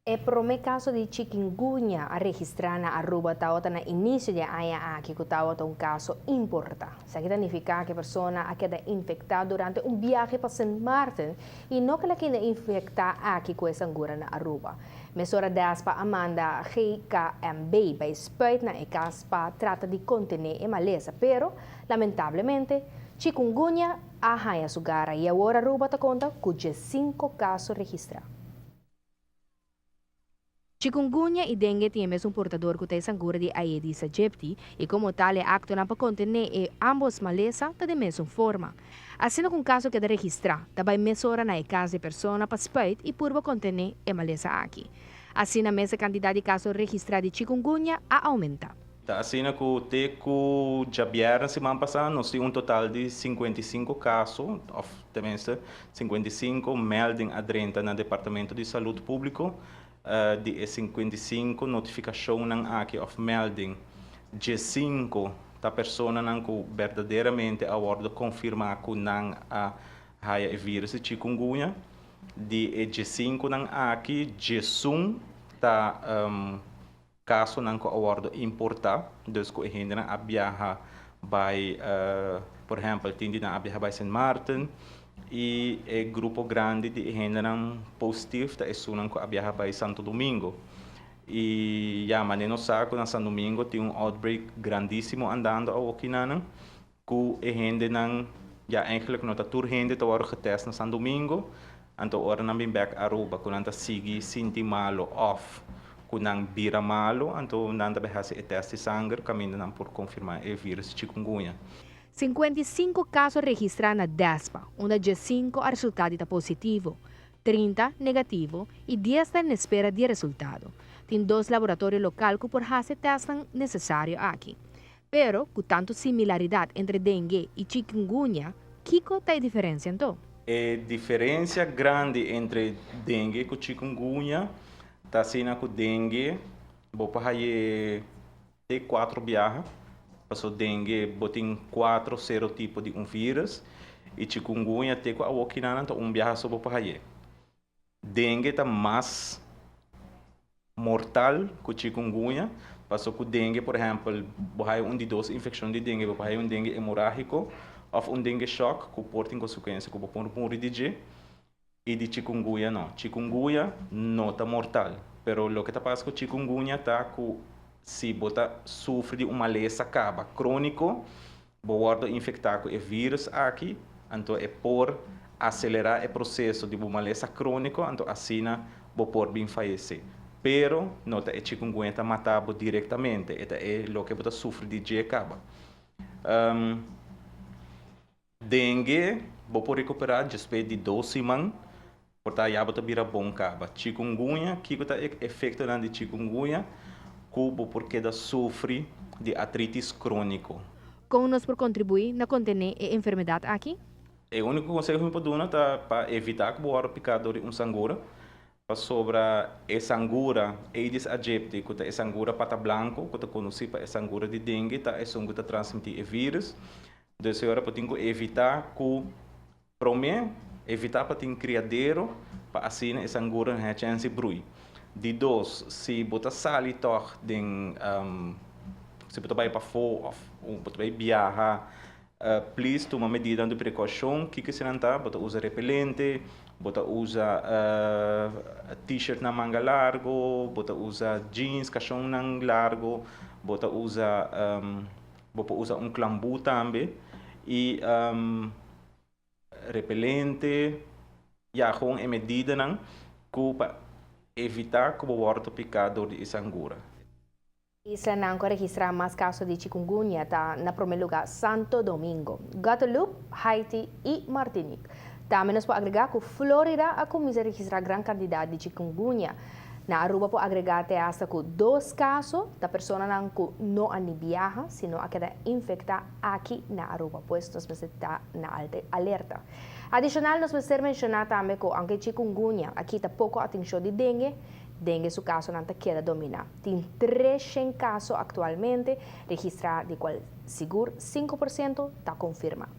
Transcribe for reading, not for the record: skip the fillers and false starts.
E prome caso di chikungunya a registrare na Aruba tawata na início de aya aqui que tawata um caso importante. Isso aqui significa que a pessoa a queda infectada durante um viagem para Saint Martin e não que ela queda infectada aqui com essa angura na Aruba. Mesora despa Amanda GKMB by spuit na ecaspa trata de contener e maleza, pero lamentavelmente chikungunya a haya sugara e agora Aruba ta conta com 5 casos registrados. Chikungunya e dengue têm mesmo portador que tem sangura de Aedes aegypti e como tal é acto na para contener e ambos maleza tá de mesma forma. Assim com caso que é registrar, também mesora na casa de pessoa para spite e purva contener e maleza aqui. Assim a mesa quantidade de casos registrados de chikungunya a aumenta. Assim que o teco já na semana passada, nós temos um total de 55 casos, ou também 55 melding aderentes no Departamento de Saúde Público. De 55 notificação aqui of melding de 5 da pessoa não que verdadeiramente a ordem confirmar que não a haia vírus de chikungunya de 5 não aqui de 1 da caso não que a ordem importar dus que ainda a viajar by por exemplo tende a viajar by Saint Martin e o grupo grande de gente positivo da estudan que viaja para Santo Domingo e já mas não sabe que na Santo Domingo tem outbreak grandíssimo andando aqui na que a gente não já eigenlijk não está tudo gente está agora getest na Santo Domingo então agora não vem back a Aruba que não está seguir sinti malo off que não vira malo então não está fazer teste de sangue caminho não por confirmar o vírus de chikungunya. 55 casos registrados na DESPA, onde de 5 a resultado está positivo, 30 negativo e 10 estão na espera de resultado. Tem 2 laboratórios locais que por fazer testes necessários aqui. Pero, com tanta similaridade entre dengue e chikungunya, Kiko tem diferença então? A diferença grande entre dengue e chikungunya está sendo que dengue, vou para aí 4 viagens. Passou dengue, botem 4 serotipos de vírus e chikungunya tem que a então viaja sobre para aí. Dengue está mais mortal que chikungunya, passou que dengue, por exemplo, vai de 2 infecções de dengue, vai dengue hemorrágico ou dengue shock que pode ter consequência que pode morrer de e de chikungunya não. Chikungunya não está mortal, pero o que está passando com chikungunya está com se você sofre de uma maleza acaba crônico, você infectar com o vírus aqui, então é por acelerar o processo de uma maleza crônico, então assim você pode bem falecer. Pero não é chikungunya está matado diretamente, é o que você sofre de acaba. Dengue, você pode recuperar depois de 2 semanas, portanto já você vira bom acaba. Chikungunya, que está efeito de chikungunya cubo porque da sofre de artritis crônico. Como nós por contribuir na contener a enfermidade aqui? O único conselho que eu posso dar é para evitar que o picador de sangura, para sobre a sangura Aedes aegypti, que é sangura pata branco, que é conhecido para a sangura de dengue, é sangura que transmite o vírus. Então, agora para evitar que, para mim, evitar para ter criadeiro, para assim a sangura não tenha chance de brui. De 2, se você sai toch se você vai para fora ou você vai viajar, please toma medida de precaução, que se não está, você usa repelente, você usa t-shirt na manga largo, você usa jeans cachorro na largo, você usa clambu também e repelente, já com a medida não que evitar que o orto picado de sangura. Isa não registrar mais casos de chikungunya tá na primeiro lugar Santo Domingo, Guadalupe, Haiti e Martinique. Também nós podemos agregar que Flórida a começar a registrar grande quantidade de chikungunya. Na Aruba pode agregar até hasta com 2 casos da pessoa não viaja, sino a queda infectada aqui na Aruba, pois nós precisamos estar na alta alerta. Adicional, nós precisamos mencionar também que aunque chikungunya aqui está pouco atenção de dengue, dengue su caso não queda dominar. Tem 300 casos atualmente registrados, de qual seguro 5% está confirmado.